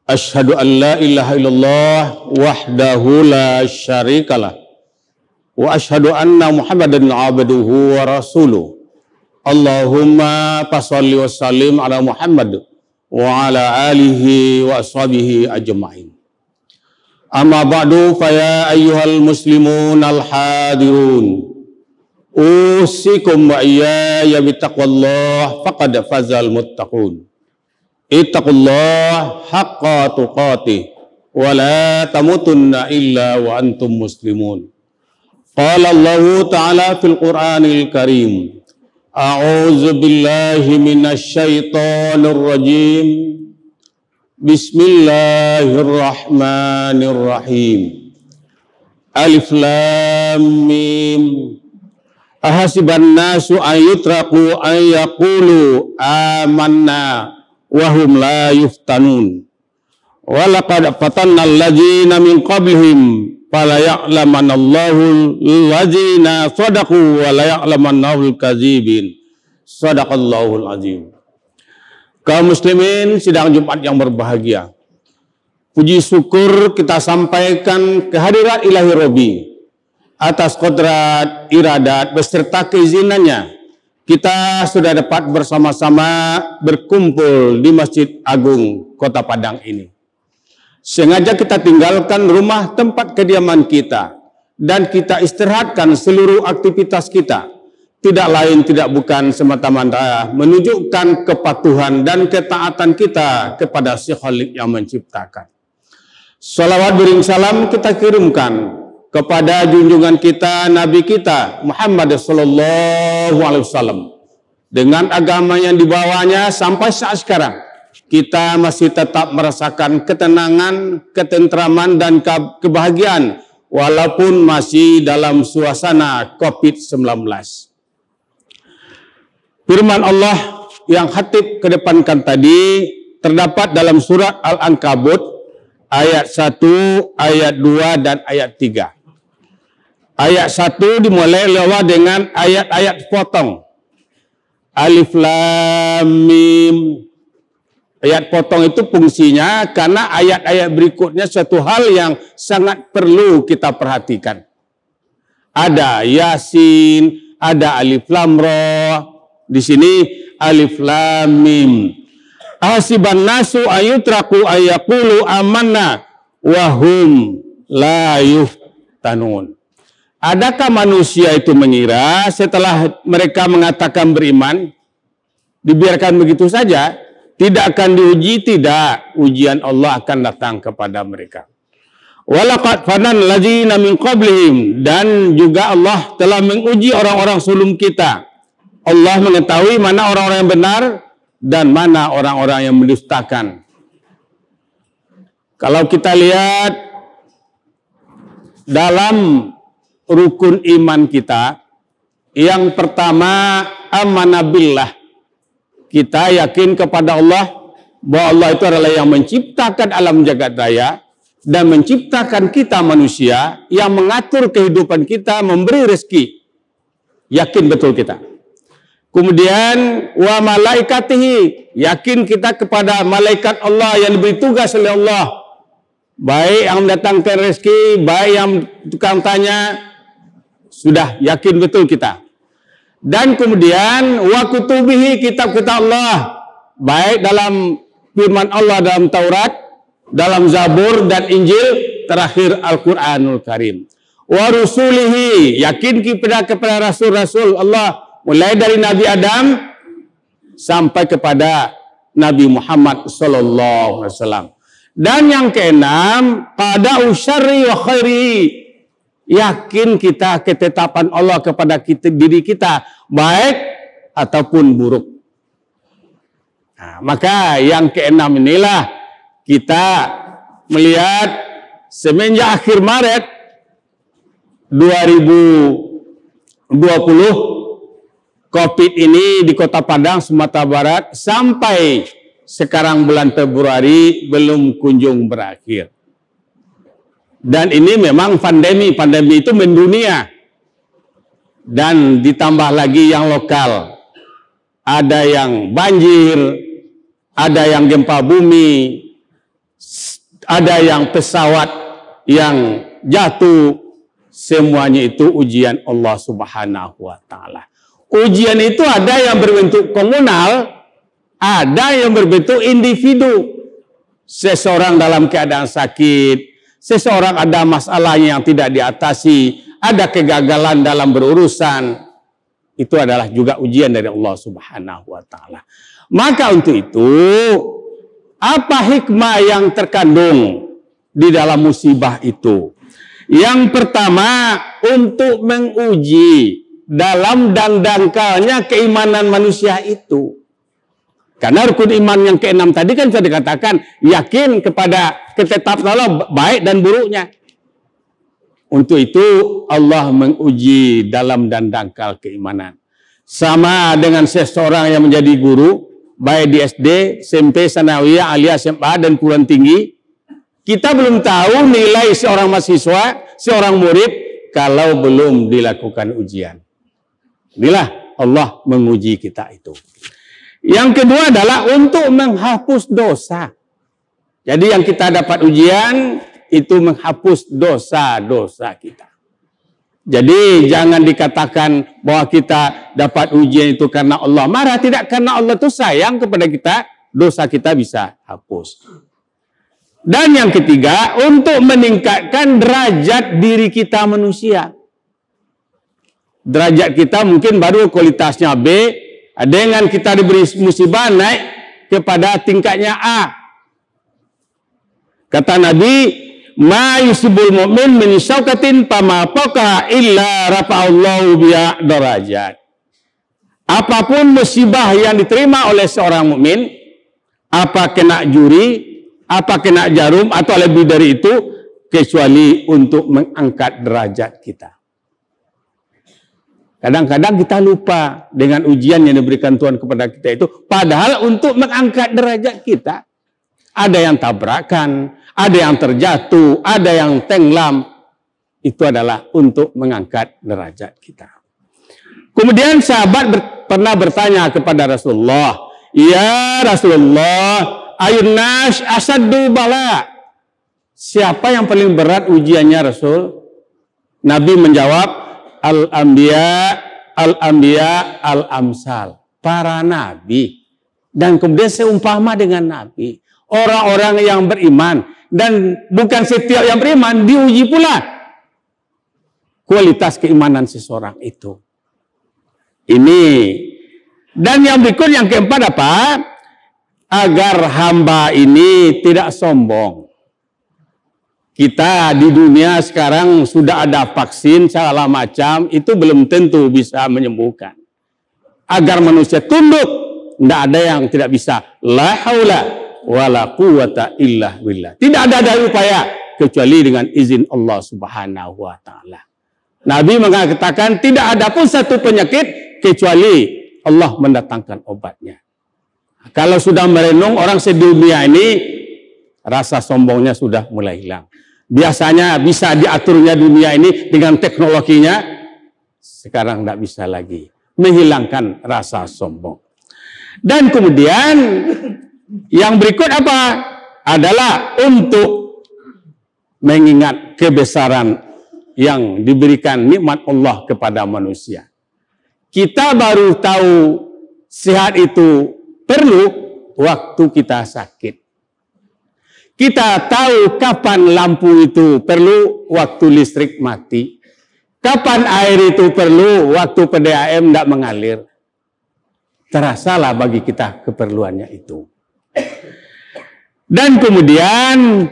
Asyhadu an la ilaha illallah wahdahu la syarikalah wa asyhadu anna Muhammadan abduhu wa rasuluh. Allahumma fasholli wa sallim ala Muhammad wa ala alihi wa ashabihi ajma'in. Amma ba'du fa ya ayyuhal muslimun al hadirun. Usikum wa iyaya bittaqwallah faqad fazal muttaqun. Ittaqullah haqqa tuqatih wa la tamutunna illa wa antum muslimun. Qala Allah ta'ala fil Qur'anil Karim. A'udzu billahi minasy syaithanir rajim. Bismillahirrahmanirrahim. Alif lam mim. Ahasiban nasu ayutraku ayaqulu amanna wahum la yuftanun. Walaqad fatanna alladzina min qablihim fala ya'lamanna Allahu alladzina sadaqu wa la ya'lamanna al-kadzibin. Shadaqallahul azim. Kaum muslimin sidang Jumat yang berbahagia. Puji syukur kita sampaikan kehadirat Ilahi Rabbi atas kodrat iradat beserta keizinannya. Kita sudah dapat bersama-sama berkumpul di Masjid Agung Kota Padang ini. Sengaja kita tinggalkan rumah tempat kediaman kita dan kita istirahatkan seluruh aktivitas kita. Tidak lain tidak bukan semata-mata menunjukkan kepatuhan dan ketaatan kita kepada Si Khalik yang menciptakan. Salawat bering salam kita kirimkan kepada junjungan kita, Nabi kita Muhammad sallallahu alaihi wasallam. Dengan agama yang dibawanya sampai saat sekarang, kita masih tetap merasakan ketenangan, ketentraman dan kebahagiaan walaupun masih dalam suasana COVID-19. Firman Allah yang khatib kedepankan tadi terdapat dalam surat Al-Ankabut ayat 1, ayat 2 dan ayat 3. Ayat 1 dimulai lewat dengan ayat-ayat potong. Alif lam mim. Ayat potong itu fungsinya karena ayat-ayat berikutnya suatu hal yang sangat perlu kita perhatikan. Ada Yasin, ada Alif lam ra. Di sini Alif lam mim. Ahasiban nasu ayutraku ayaqulu amanna wahum la yuftanun. Adakah manusia itu mengira setelah mereka mengatakan beriman, dibiarkan begitu saja, tidak akan diuji? Tidak, ujian Allah akan datang kepada mereka. Walaqad fatanna alladzina min qablihim, dan juga Allah telah menguji orang-orang sebelum kita. Allah mengetahui mana orang-orang yang benar dan mana orang-orang yang mendustakan. Kalau kita lihat dalam rukun iman kita, yang pertama amanah billah. Kita yakin kepada Allah bahwa Allah itu adalah yang menciptakan alam jagat raya dan menciptakan kita manusia, yang mengatur kehidupan kita, memberi rezeki. Yakin betul kita. Kemudian wa malaikatihi, yakin kita kepada malaikat Allah yang diberi tugas oleh Allah, baik yang mendatangkan rezeki, baik yang tukang tanya. Sudah yakin betul kita. Dan kemudian wa kutubihi, kitab-kitab Allah, baik dalam firman Allah dalam Taurat, dalam Zabur dan Injil, terakhir Al-Qur'anul Karim. Wa rusulihi, yakin kepada rasul-rasul Allah, mulai dari Nabi Adam sampai kepada Nabi Muhammad sallallahu alaihi wasallam. Dan yang keenam, qada'u syarri wa khairi, yakin kita ketetapan Allah kepada diri kita, baik ataupun buruk. Nah, maka yang keenam inilah kita melihat semenjak akhir Maret 2020, COVID ini di Kota Padang, Sumatera Barat, sampai sekarang bulan Februari belum kunjung berakhir. Dan ini memang pandemi itu mendunia. Dan ditambah lagi yang lokal. Ada yang banjir, ada yang gempa bumi, ada yang pesawat yang jatuh, semuanya itu ujian Allah Subhanahu wa taala. Ujian itu ada yang berbentuk komunal, ada yang berbentuk individu. Seseorang dalam keadaan sakit, seseorang ada masalahnya yang tidak diatasi, ada kegagalan dalam berurusan. Itu adalah juga ujian dari Allah Subhanahu wa taala. Maka untuk itu, apa hikmah yang terkandung di dalam musibah itu? Yang pertama, untuk menguji dalam dan dangkalnya keimanan manusia itu. Karena rukun iman yang keenam tadi kan sudah dikatakan, yakin kepada ketetapan Allah baik dan buruknya. Untuk itu Allah menguji dalam dan dangkal keimanan. Sama dengan seseorang yang menjadi guru, baik di SD, SMP, Sanawiyah, Aliyah, SMA, dan perguruan tinggi. Kita belum tahu nilai seorang mahasiswa, seorang murid, kalau belum dilakukan ujian. Inilah Allah menguji kita itu. Yang kedua adalah untuk menghapus dosa. Jadi yang kita dapat ujian, itu menghapus dosa-dosa kita. Jadi jangan dikatakan bahwa kita dapat ujian itu karena Allah marah. Tidak, karena Allah itu sayang kepada kita, dosa kita bisa hapus. Dan yang ketiga, untuk meningkatkan derajat diri kita manusia. Derajat kita mungkin baru kualitasnya B, dengan kita diberi musibah naik kepada tingkatnya A. Kata Nabi, ma yusibul mu'min min syaukatin fama faqaha illa rafa'allahu biha darajat. Apapun musibah yang diterima oleh seorang mukmin, apa kena juri, apa kena jarum atau lebih dari itu, kecuali untuk mengangkat derajat kita. Kadang-kadang kita lupa dengan ujian yang diberikan Tuhan kepada kita itu, padahal untuk mengangkat derajat kita. Ada yang tabrakan, ada yang terjatuh, ada yang tenggelam. Itu adalah untuk mengangkat derajat kita. Kemudian sahabat pernah bertanya kepada Rasulullah, ya Rasulullah, ayun nas asaddu bala. Siapa yang paling berat ujiannya Rasul? Nabi menjawab, al-anbiya, al-anbiya, al-amsal. Para nabi. Dan kemudian seumpama dengan nabi. Orang-orang yang beriman. Dan bukan setiap yang beriman diuji pula kualitas keimanan seseorang itu. Ini. Dan yang berikut yang keempat apa? Agar hamba ini tidak sombong. Kita di dunia sekarang sudah ada vaksin segala macam, itu belum tentu bisa menyembuhkan. Agar manusia tunduk, tidak ada yang tidak bisa. La haula wala quwata illa billah. Tidak ada daya upaya kecuali dengan izin Allah Subhanahu wa taala. Nabi mengatakan tidak ada pun satu penyakit kecuali Allah mendatangkan obatnya. Kalau sudah merenung orang sedunia ini, rasa sombongnya sudah mulai hilang. Biasanya bisa diaturnya dunia ini dengan teknologinya, sekarang tidak bisa lagi. Menghilangkan rasa sombong. Dan kemudian yang berikut apa? Adalah untuk mengingat kebesaran yang diberikan nikmat Allah kepada manusia. Kita baru tahu sehat itu perlu waktu kita sakit. Kita tahu kapan lampu itu perlu waktu listrik mati. Kapan air itu perlu waktu PDAM tidak mengalir. Terasalah bagi kita keperluannya itu. Dan kemudian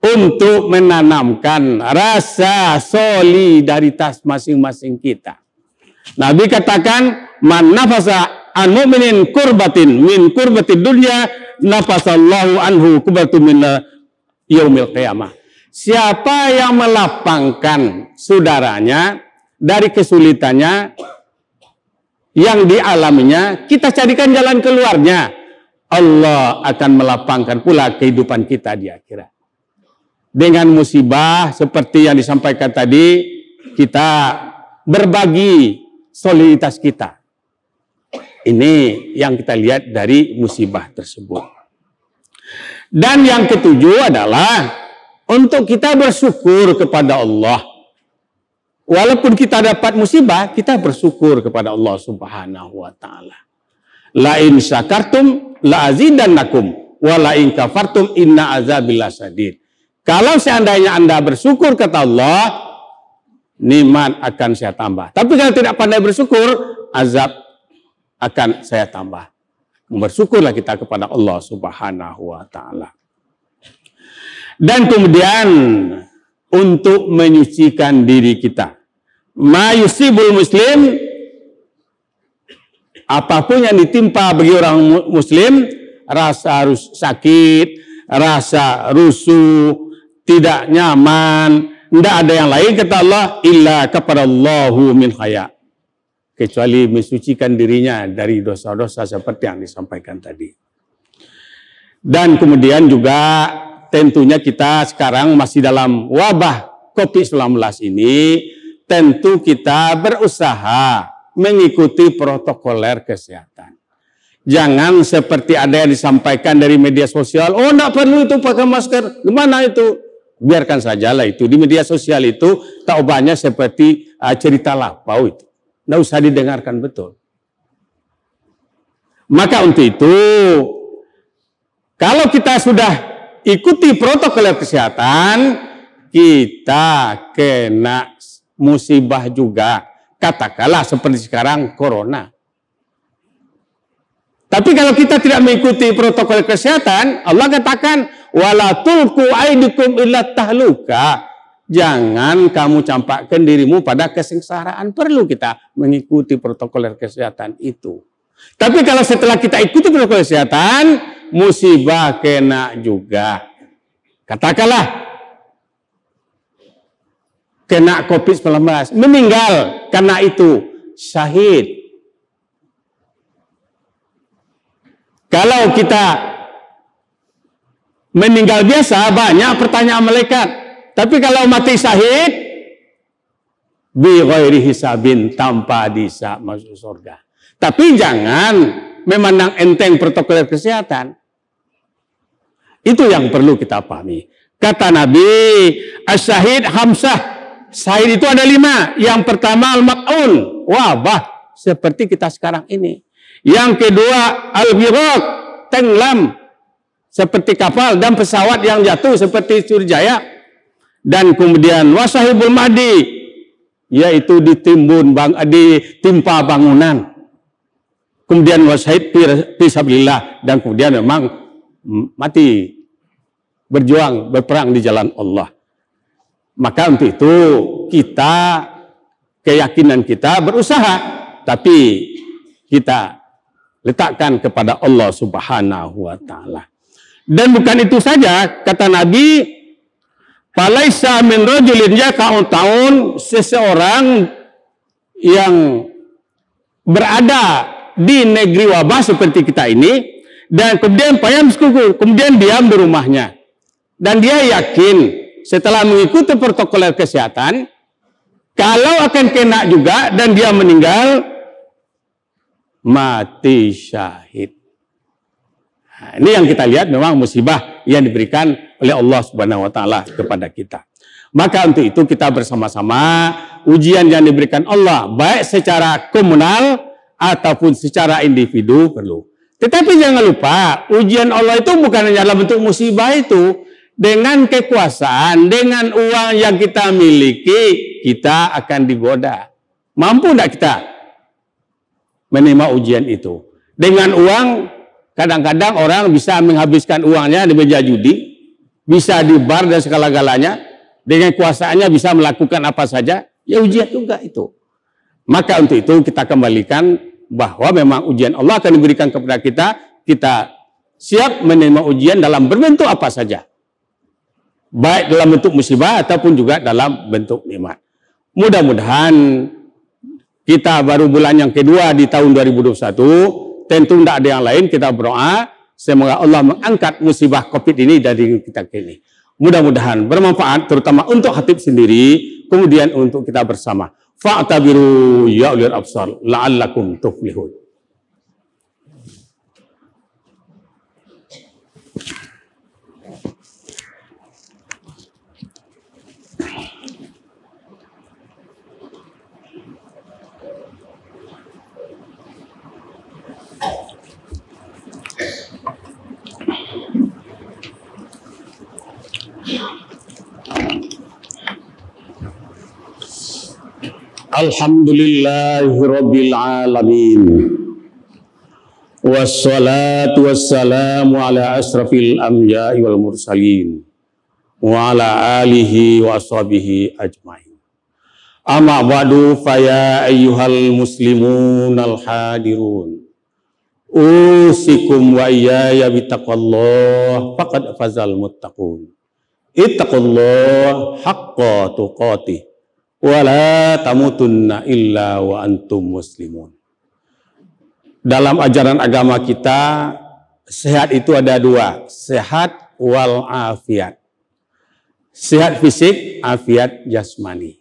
untuk menanamkan rasa solidaritas masing-masing kita. Nabi katakan, man nafasa an mu'minin kurbatin min kurbatid dunya nafasallahu anhu kurbatu min yaumil qiyamah. Siapa yang melapangkan saudaranya dari kesulitannya yang dialaminya, kita carikan jalan keluarnya. Allah akan melapangkan pula kehidupan kita di akhirat. Dengan musibah seperti yang disampaikan tadi, kita berbagi soliditas kita. Ini yang kita lihat dari musibah tersebut. Dan yang ketujuh adalah untuk kita bersyukur kepada Allah. Walaupun kita dapat musibah, kita bersyukur kepada Allah Subhanahu wa taala. La in syakartum la azidannakum wa la in kafartum inna azabil lasyadid. Kalau seandainya Anda bersyukur kata Allah, nikmat akan saya tambah. Tapi kalau tidak pandai bersyukur, azab akan saya tambah. Bersyukurlah kita kepada Allah Subhanahu wa taala. Dan kemudian untuk menyucikan diri kita. Ma yusibul muslim, apapun yang ditimpa bagi orang muslim, rasa sakit, rasa rusuh, tidak nyaman, tidak ada yang lain kata Allah, illa kafarallahu min haya. Kecuali mensucikan dirinya dari dosa-dosa seperti yang disampaikan tadi. Dan kemudian juga tentunya kita sekarang masih dalam wabah COVID-19 ini, tentu kita berusaha mengikuti protokoler kesehatan. Jangan seperti ada yang disampaikan dari media sosial, oh tidak perlu itu pakai masker, gimana itu? Biarkan sajalah itu. Di media sosial itu taubahnya seperti cerita lapau itu. Tidak usah didengarkan betul. Maka untuk itu, kalau kita sudah ikuti protokol kesehatan, kita kena musibah juga. Katakanlah seperti sekarang corona. Tapi kalau kita tidak mengikuti protokol kesehatan, Allah katakan, wala tulqu aidikum illa tahluka. Jangan kamu campakkan dirimu pada kesengsaraan. Perlu kita mengikuti protokol kesehatan itu. Tapi kalau setelah kita ikuti protokol kesehatan, musibah kena juga. Katakanlah kena COVID-19, meninggal karena itu, syahid. Kalau kita meninggal biasa, banyak pertanyaan malaikat. Tapi kalau mati syahid, bi ghairi hisabin, tanpa hisab, masuk surga. Tapi jangan memandang enteng protokol kesehatan. Itu yang perlu kita pahami. Kata Nabi, as-syahid hamsah. Syahid itu ada 5. Yang pertama al-mat'un, wabah seperti kita sekarang ini. Yang kedua al-ghirak, tenggelam seperti kapal dan pesawat yang jatuh seperti Sriwijaya. Dan kemudian wasahibul mahdi, yaitu ditimpa bangunan. Kemudian wasahid fisabilillah, dan kemudian memang mati berjuang berperang di jalan Allah. Maka untuk itu kita, keyakinan kita berusaha, tapi kita letakkan kepada Allah Subhanahu wa taala. Dan bukan itu saja, kata Nabi, falaisa min rajulin yaka'u ta'un, seseorang yang berada di negeri wabah seperti kita ini, dan kemudian kemudian diam di rumahnya, dan dia yakin setelah mengikuti protokol kesehatan, kalau akan kena juga dan dia meninggal, mati syahid. Nah, ini yang kita lihat memang musibah yang diberikan oleh Allah Subhanahu wa taala kepada kita. Maka untuk itu kita bersama-sama, ujian yang diberikan Allah baik secara komunal ataupun secara individu perlu. Tetapi jangan lupa, ujian Allah itu bukan hanya dalam bentuk musibah itu. Dengan kekuasaan, dengan uang yang kita miliki, kita akan digoda. Mampu tidak kita menerima ujian itu? Dengan uang, kadang-kadang orang bisa menghabiskan uangnya di meja judi, bisa di bar dan segala-galanya. Dengan kuasaannya bisa melakukan apa saja, ya ujian juga itu. Maka untuk itu kita kembalikan bahwa memang ujian Allah akan diberikan kepada kita, kita siap menerima ujian dalam berbentuk apa saja. Baik dalam bentuk musibah ataupun juga dalam bentuk nikmat. Mudah-mudahan kita baru bulan yang kedua di tahun 2021, tentu tidak ada yang lain, kita berdoa semoga Allah mengangkat musibah COVID ini dari kita kini. Mudah-mudahan bermanfaat terutama untuk khatib sendiri, kemudian untuk kita bersama. Fa'tabiru ya ulil absar la'allakum tuflihun. Alhamdulillahirabbil alamin. Wassalatu wassalamu ala asrafil anbiya'i wal mursalin wa ala alihi wa ashabihi ajmain. Amma ba'du fa ya ayyuhal muslimun al hadirun. Usikum wa iyaya bittaqwallah faqad fazal muttaqun. Ittaqullah haqqa tuqatih wa la tamutunna illa wa antum muslimun. Dalam ajaran agama kita, sehat itu ada dua, sehat wal afiat. Sehat fisik, afiat jasmani.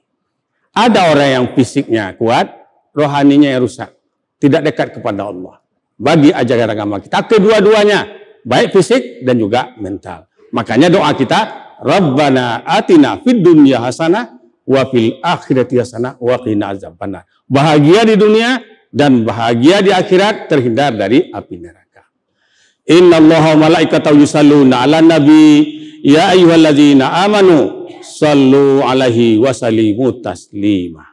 Ada orang yang fisiknya kuat, rohaninya yang rusak, tidak dekat kepada Allah. Bagi ajaran agama kita, kedua-duanya, baik fisik dan juga mental. Makanya doa kita, Rabbana atina fid dunya hasanah wa fil akhirati hasanah wa qina azabannar. Bahagia di dunia dan bahagia di akhirat, terhindar dari api neraka. Innallaha wa malaikatahu yusalluna 'alan nabi ya ayyuhalladzina amanu sallu 'alaihi wa sallimu taslima.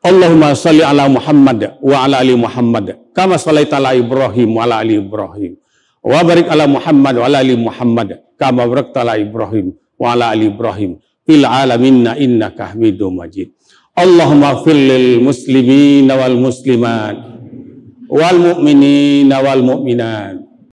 Allahumma salli ala Muhammad wa ala ali Muhammad kama shallaita ala Ibrahim wa ala ali Ibrahim wa barik ala Muhammad wa ala ali Muhammad kama barakta ala Ibrahim wa ala ali Ibrahim fil alamin innaka Hamidum Majid. Allahumma fil lil muslimina wal muslimat wal mu'minina wal mu'minat